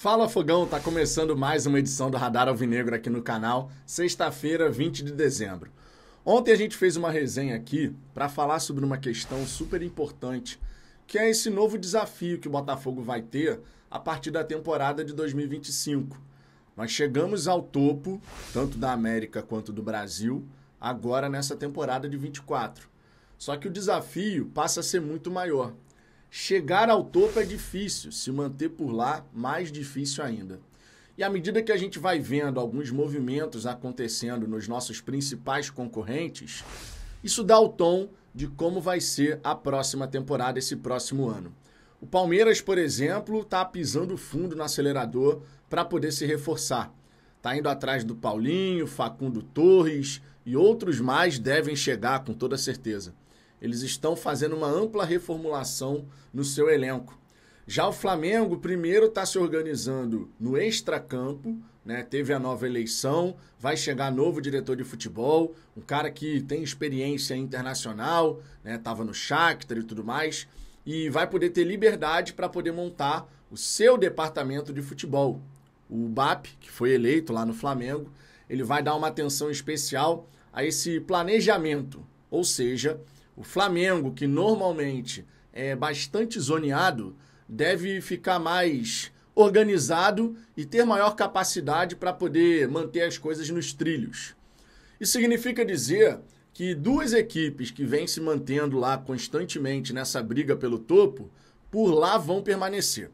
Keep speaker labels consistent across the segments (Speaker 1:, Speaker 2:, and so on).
Speaker 1: Fala, Fogão, tá começando mais uma edição do Radar Alvinegro aqui no canal, sexta-feira, 20 de dezembro. Ontem a gente fez uma resenha aqui para falar sobre uma questão super importante, que é esse novo desafio que o Botafogo vai ter a partir da temporada de 2025. Nós chegamos ao topo, tanto da América quanto do Brasil, agora nessa temporada de 24. Só que o desafio passa a ser muito maior. Chegar ao topo é difícil, se manter por lá, mais difícil ainda. E à medida que a gente vai vendo alguns movimentos acontecendo nos nossos principais concorrentes, isso dá o tom de como vai ser a próxima temporada, esse próximo ano. O Palmeiras, por exemplo, está pisando fundo no acelerador para poder se reforçar. Está indo atrás do Paulinho, Facundo Torres e outros mais devem chegar com toda certeza. Eles estão fazendo uma ampla reformulação no seu elenco. Já o Flamengo, primeiro, está se organizando no extracampo, né? Teve a nova eleição, vai chegar novo diretor de futebol, um cara que tem experiência internacional, né? Estava no Shakhtar e tudo mais, e vai poder ter liberdade para poder montar o seu departamento de futebol. O BAP, que foi eleito lá no Flamengo, ele vai dar uma atenção especial a esse planejamento, ou seja, o Flamengo, que normalmente é bastante zoneado, deve ficar mais organizado e ter maior capacidade para poder manter as coisas nos trilhos. Isso significa dizer que duas equipes que vêm se mantendo lá constantemente nessa briga pelo topo, por lá vão permanecer.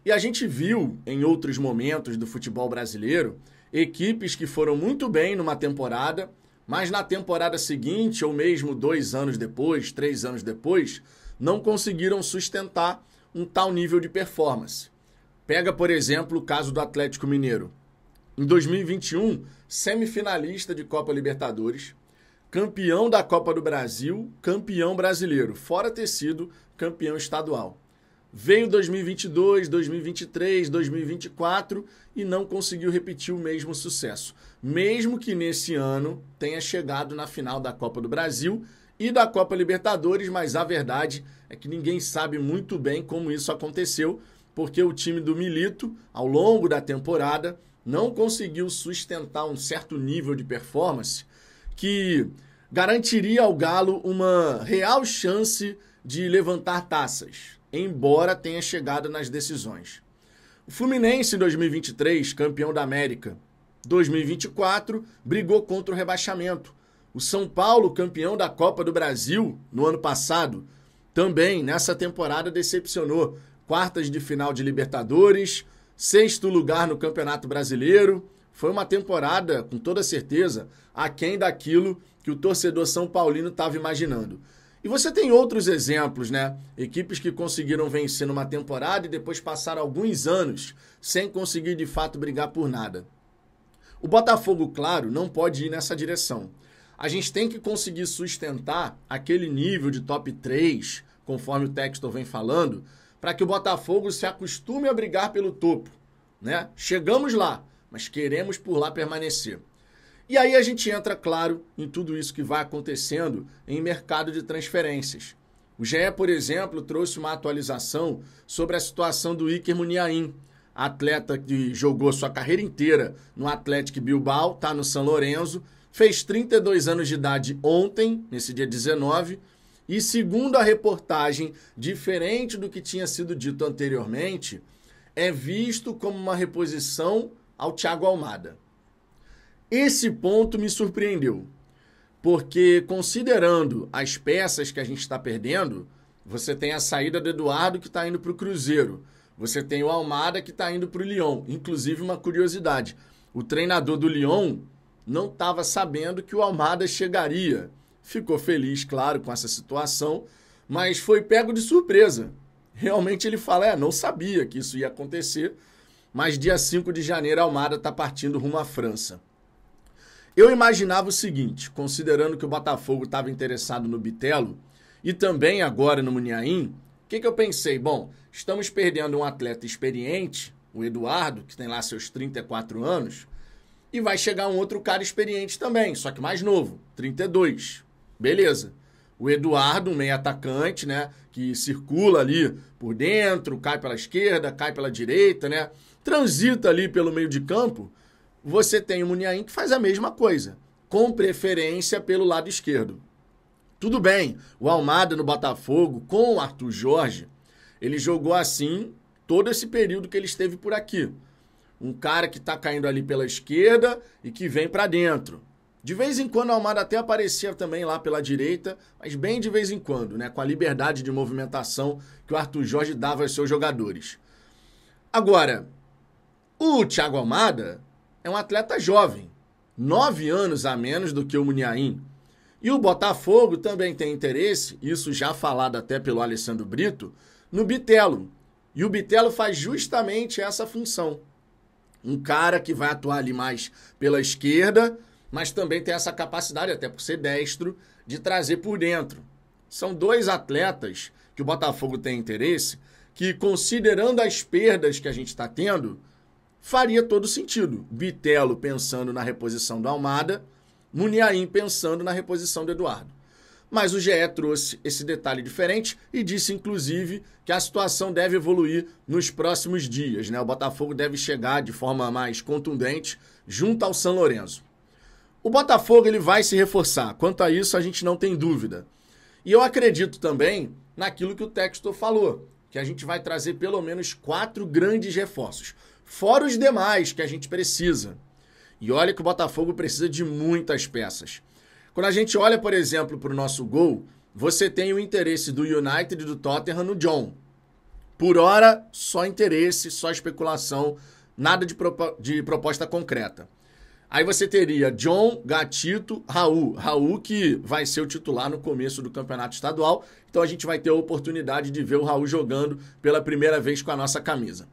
Speaker 1: E a gente viu em outros momentos do futebol brasileiro equipes que foram muito bem numa temporada, mas na temporada seguinte, ou mesmo 2 anos depois, 3 anos depois, não conseguiram sustentar um tal nível de performance. Pega, por exemplo, o caso do Atlético Mineiro. Em 2021, semifinalista de Copa Libertadores, campeão da Copa do Brasil, campeão brasileiro, fora ter sido campeão estadual. Veio 2022, 2023, 2024 e não conseguiu repetir o mesmo sucesso. Mesmo que nesse ano tenha chegado na final da Copa do Brasil e da Copa Libertadores, mas a verdade é que ninguém sabe muito bem como isso aconteceu, porque o time do Milito, ao longo da temporada, não conseguiu sustentar um certo nível de performance que garantiria ao Galo uma real chance de levantar taças, embora tenha chegado nas decisões. O Fluminense, em 2023, campeão da América. 2024, brigou contra o rebaixamento. O São Paulo, campeão da Copa do Brasil no ano passado, também nessa temporada decepcionou. Quartas de final de Libertadores, 6º lugar no Campeonato Brasileiro. Foi uma temporada, com toda certeza, aquém daquilo que o torcedor são paulino estava imaginando. E você tem outros exemplos, né? Equipes que conseguiram vencer numa temporada e depois passaram alguns anos sem conseguir de fato brigar por nada. O Botafogo, claro, não pode ir nessa direção. A gente tem que conseguir sustentar aquele nível de top 3, conforme o Textor vem falando, para que o Botafogo se acostume a brigar pelo topo, né? Chegamos lá, mas queremos por lá permanecer. E aí a gente entra, claro, em tudo isso que vai acontecendo em mercado de transferências. O GE, por exemplo, trouxe uma atualização sobre a situação do Iker Muniain, atleta que jogou sua carreira inteira no Athletic Bilbao, está no São Lourenço, fez 32 anos de idade ontem, nesse dia 19, e segundo a reportagem, diferente do que tinha sido dito anteriormente, é visto como uma reposição ao Thiago Almada. Esse ponto me surpreendeu, porque considerando as peças que a gente está perdendo, você tem a saída do Eduardo que está indo para o Cruzeiro, você tem o Almada que está indo para o Lyon. Inclusive, uma curiosidade, o treinador do Lyon não estava sabendo que o Almada chegaria. Ficou feliz, claro, com essa situação, mas foi pego de surpresa. Realmente ele fala, não sabia que isso ia acontecer, mas dia 5 de janeiro a Almada está partindo rumo à França. Eu imaginava o seguinte, considerando que o Botafogo estava interessado no Bitelo e também agora no Muniain, o que eu pensei? Bom, estamos perdendo um atleta experiente, o Eduardo, que tem lá seus 34 anos, e vai chegar um outro cara experiente também, só que mais novo, 32. Beleza. O Eduardo, um meio atacante, né? Que circula ali por dentro, cai pela esquerda, cai pela direita, né? Transita ali pelo meio de campo. Você tem o Muniain que faz a mesma coisa, com preferência pelo lado esquerdo. Tudo bem, o Almada no Botafogo, com o Arthur Jorge, ele jogou assim todo esse período que ele esteve por aqui. Um cara que tá caindo ali pela esquerda e que vem para dentro. De vez em quando o Almada até aparecia também lá pela direita, mas bem de vez em quando, né? Com a liberdade de movimentação que o Arthur Jorge dava aos seus jogadores. Agora, o Thiago Almada é um atleta jovem, 9 anos a menos do que o Muniain. E o Botafogo também tem interesse, isso já falado até pelo Alessandro Brito, no Bitelo. E o Bitelo faz justamente essa função. Um cara que vai atuar ali mais pela esquerda, mas também tem essa capacidade, até por ser destro, de trazer por dentro. São 2 atletas que o Botafogo tem interesse, que considerando as perdas que a gente está tendo, faria todo sentido. Bitelo pensando na reposição do Almada, Muniain pensando na reposição do Eduardo. Mas o GE trouxe esse detalhe diferente e disse, inclusive, que a situação deve evoluir nos próximos dias, né? O Botafogo deve chegar de forma mais contundente junto ao São Lourenço. O Botafogo ele vai se reforçar. Quanto a isso, a gente não tem dúvida. E eu acredito também naquilo que o Textor falou, que a gente vai trazer pelo menos 4 grandes reforços, fora os demais que a gente precisa. E olha que o Botafogo precisa de muitas peças. Quando a gente olha, por exemplo, para o nosso gol, você tem o interesse do United e do Tottenham no John. Por hora, só interesse, só especulação, nada de proposta concreta. Aí você teria John, Gatito, Raul. Raul que vai ser o titular no começo do campeonato estadual. Então a gente vai ter a oportunidade de ver o Raul jogando pela primeira vez com a nossa camisa.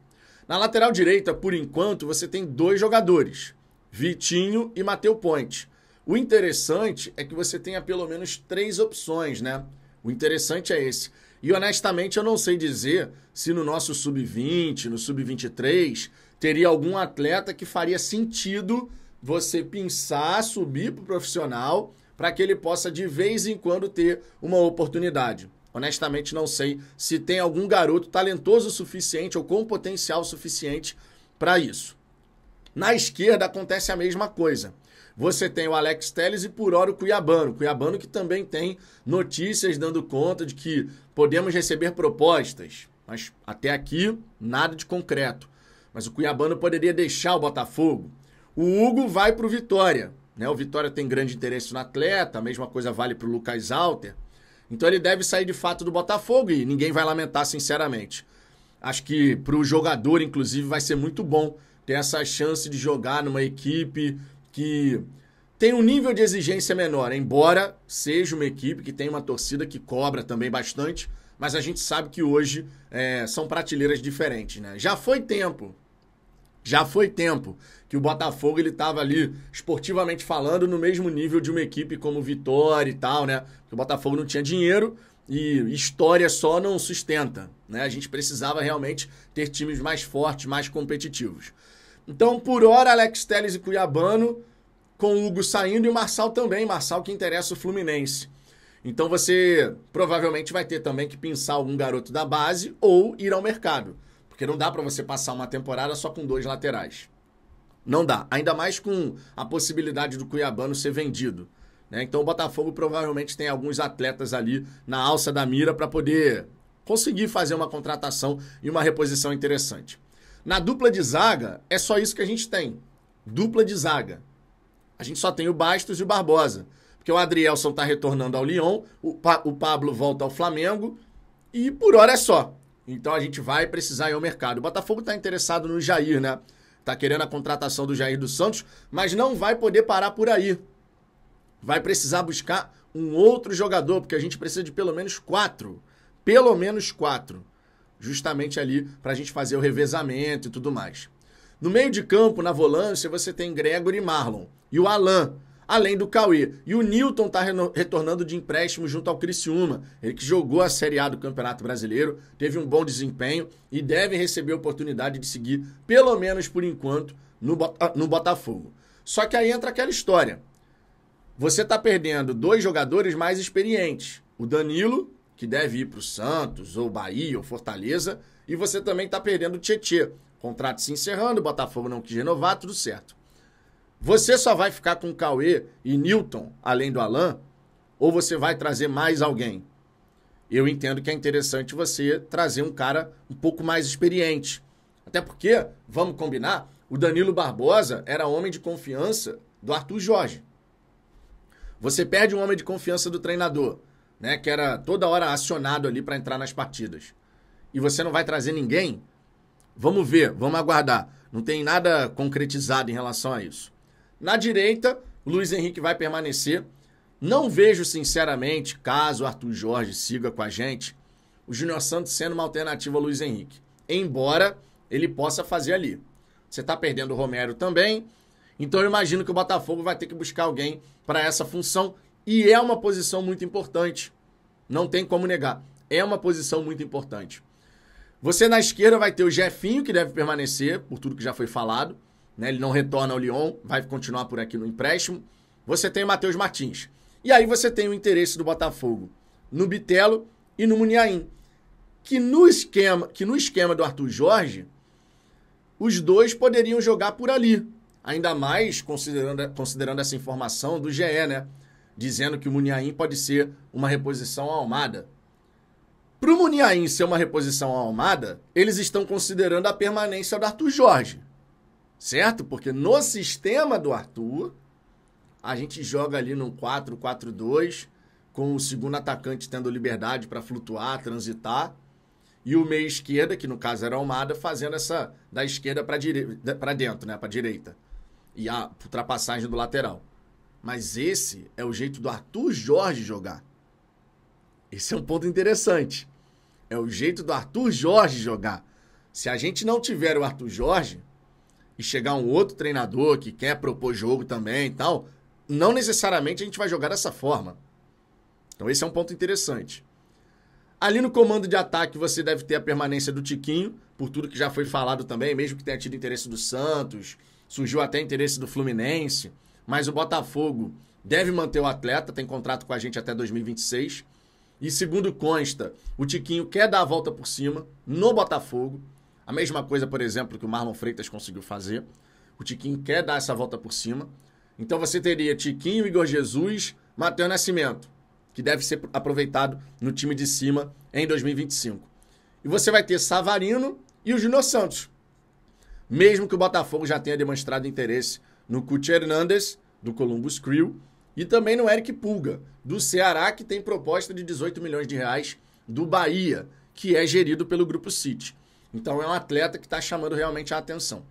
Speaker 1: Na lateral direita, por enquanto, você tem 2 jogadores. Vitinho e Matheus Ponte. O interessante é que você tenha pelo menos 3 opções, né? O interessante é esse. E honestamente eu não sei dizer se no nosso sub-20, no sub-23, teria algum atleta que faria sentido você pensar, subir para o profissional, para que ele possa de vez em quando ter uma oportunidade. Honestamente não sei se tem algum garoto talentoso o suficiente ou com potencial suficiente para isso. Na esquerda acontece a mesma coisa. Você tem o Alex Telles e por hora o Cuiabano. O Cuiabano que também tem notícias dando conta de que podemos receber propostas. Mas até aqui, nada de concreto. Mas o Cuiabano poderia deixar o Botafogo. O Hugo vai para o Vitória. Né? O Vitória tem grande interesse no atleta, a mesma coisa vale para o Lucas Alter. Então ele deve sair de fato do Botafogo e ninguém vai lamentar sinceramente. Acho que para o jogador, inclusive, vai ser muito bom ter essa chance de jogar numa equipe que tem um nível de exigência menor, embora seja uma equipe que tem uma torcida que cobra também bastante, mas a gente sabe que hoje são prateleiras diferentes, né? Já foi tempo que o Botafogo ele estava ali, esportivamente falando, no mesmo nível de uma equipe como Vitória e tal, né? Porque o Botafogo não tinha dinheiro e história só não sustenta, né? A gente precisava realmente ter times mais fortes, mais competitivos. Então, por hora, Alex Telles e Cuiabano, com o Hugo saindo e o Marçal também. Marçal que interessa o Fluminense. Então, você provavelmente vai ter também que pensar algum garoto da base ou ir ao mercado. Porque não dá para você passar uma temporada só com 2 laterais. Não dá. Ainda mais com a possibilidade do Cuiabano ser vendido. Né? Então, o Botafogo provavelmente tem alguns atletas ali na alça da mira para poder conseguir fazer uma contratação e uma reposição interessante. Na dupla de zaga, é só isso que a gente tem. Dupla de zaga. A gente só tem o Bastos e o Barbosa. Porque o Adrielson está retornando ao Lyon, o Pablo volta ao Flamengo e por hora é só. Então a gente vai precisar ir ao mercado. O Botafogo está interessado no Jair, né? Está querendo a contratação do Jair dos Santos, mas não vai poder parar por aí. Vai precisar buscar um outro jogador, porque a gente precisa de pelo menos 4. Pelo menos 4. Justamente ali para a gente fazer o revezamento e tudo mais. No meio de campo, na volância, você tem Gregory e Marlon. E o Alan, além do Cauê. E o Newton está retornando de empréstimo junto ao Criciúma. Ele que jogou a Série A do Campeonato Brasileiro, teve um bom desempenho e deve receber a oportunidade de seguir, pelo menos por enquanto, no Botafogo. Só que aí entra aquela história. Você está perdendo 2 jogadores mais experientes. o Danilo, que deve ir para o Santos, ou Bahia, ou Fortaleza, e você também está perdendo o Tietê. Contrato se encerrando, o Botafogo não quis renovar, tudo certo. Você só vai ficar com o Cauê e Newton, além do Alan, ou você vai trazer mais alguém? Eu entendo que é interessante você trazer um cara um pouco mais experiente. Até porque, vamos combinar, o Danilo Barbosa era homem de confiança do Arthur Jorge. Você perde um homem de confiança do treinador, né, que era toda hora acionado ali para entrar nas partidas. E você não vai trazer ninguém? Vamos ver, vamos aguardar. Não tem nada concretizado em relação a isso. Na direita, o Luiz Henrique vai permanecer. Não vejo, sinceramente, caso o Arthur Jorge siga com a gente, o Júnior Santos sendo uma alternativa ao Luiz Henrique. Embora ele possa fazer ali. Você está perdendo o Romero também. Então eu imagino que o Botafogo vai ter que buscar alguém para essa função. E é uma posição muito importante. Não tem como negar. É uma posição muito importante. Você na esquerda vai ter o Jefinho, que deve permanecer, por tudo que já foi falado. Né? Ele não retorna ao Lyon, vai continuar por aqui no empréstimo. Você tem o Matheus Martins. E aí você tem o interesse do Botafogo no Bitelo e no Muniain. Que no esquema do Arthur Jorge, os dois poderiam jogar por ali. Ainda mais considerando essa informação do GE, né? Dizendo que o Muniain pode ser uma reposição ao Almada. Para o Muniain ser uma reposição ao Almada, eles estão considerando a permanência do Arthur Jorge. Certo? Porque no sistema do Arthur, a gente joga ali num 4-4-2, com o segundo atacante tendo liberdade para flutuar, transitar, e o meia esquerda, que no caso era o Almada, fazendo essa da esquerda para dentro, né? Para direita. E a ultrapassagem do lateral. Mas esse é o jeito do Arthur Jorge jogar. Esse é um ponto interessante. É o jeito do Arthur Jorge jogar. Se a gente não tiver o Arthur Jorge e chegar um outro treinador que quer propor jogo também e tal, não necessariamente a gente vai jogar dessa forma. Então esse é um ponto interessante. Ali no comando de ataque você deve ter a permanência do Tiquinho, por tudo que já foi falado também, mesmo que tenha tido interesse do Santos, surgiu até interesse do Fluminense, mas o Botafogo deve manter o atleta, tem contrato com a gente até 2026. E segundo consta, o Tiquinho quer dar a volta por cima no Botafogo. A mesma coisa, por exemplo, que o Marlon Freitas conseguiu fazer. O Tiquinho quer dar essa volta por cima. Então você teria Tiquinho, Igor Jesus, Matheus Nascimento, que deve ser aproveitado no time de cima em 2025. E você vai ter Savarino e o Júnior Santos. Mesmo que o Botafogo já tenha demonstrado interesse no Cuti Hernandes, do Columbus Crew, e também no Eric Pulga, do Ceará, que tem proposta de 18 milhões de reais do Bahia, que é gerido pelo Grupo City. Então é um atleta que está chamando realmente a atenção.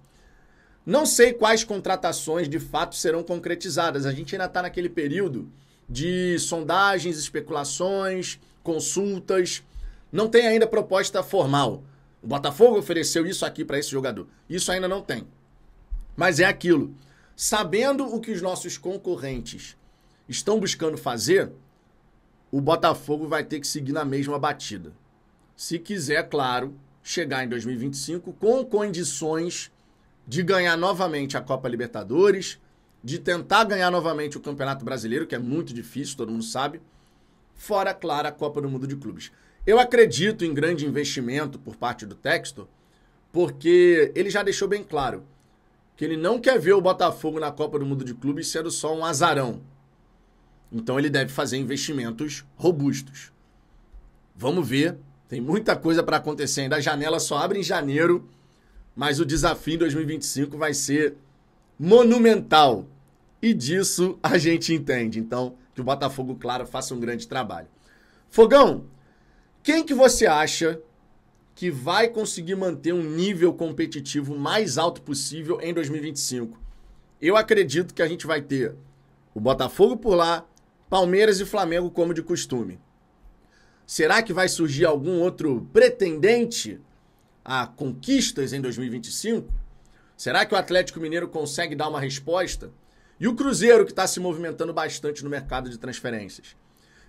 Speaker 1: Não sei quais contratações de fato serão concretizadas. A gente ainda está naquele período de sondagens, especulações, consultas. Não tem ainda proposta formal. O Botafogo ofereceu isso aqui para esse jogador. Isso ainda não tem. Mas é aquilo. Sabendo o que os nossos concorrentes estão buscando fazer, o Botafogo vai ter que seguir na mesma batida. Se quiser, claro, chegar em 2025 com condições de ganhar novamente a Copa Libertadores, de tentar ganhar novamente o Campeonato Brasileiro, que é muito difícil, todo mundo sabe, fora, claro, a Copa do Mundo de Clubes. Eu acredito em grande investimento por parte do Textor, porque ele já deixou bem claro que ele não quer ver o Botafogo na Copa do Mundo de Clubes sendo só um azarão. Então ele deve fazer investimentos robustos. Vamos ver, tem muita coisa para acontecer ainda. A janela só abre em janeiro, mas o desafio em 2025 vai ser monumental. E disso a gente entende. Então, que o Botafogo, claro, faça um grande trabalho. Fogão, quem que você acha que vai conseguir manter um nível competitivo mais alto possível em 2025? Eu acredito que a gente vai ter o Botafogo por lá, Palmeiras e Flamengo como de costume. Será que vai surgir algum outro pretendente a conquistas em 2025? Será que o Atlético Mineiro consegue dar uma resposta? E o Cruzeiro, que está se movimentando bastante no mercado de transferências?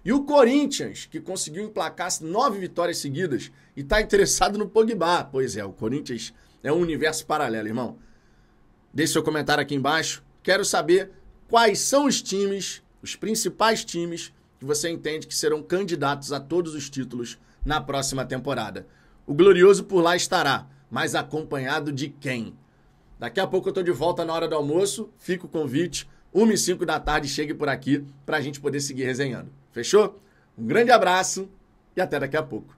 Speaker 1: E o Corinthians, que conseguiu emplacar 9 vitórias seguidas e está interessado no Pogba. Pois é, o Corinthians é um universo paralelo, irmão. Deixe seu comentário aqui embaixo. Quero saber quais são os times, os principais times, que você entende que serão candidatos a todos os títulos na próxima temporada. O Glorioso por lá estará, mas acompanhado de quem? Daqui a pouco eu tô de volta na hora do almoço, fica o convite, 1h05 da tarde, chegue por aqui pra gente poder seguir resenhando. Fechou? Um grande abraço e até daqui a pouco.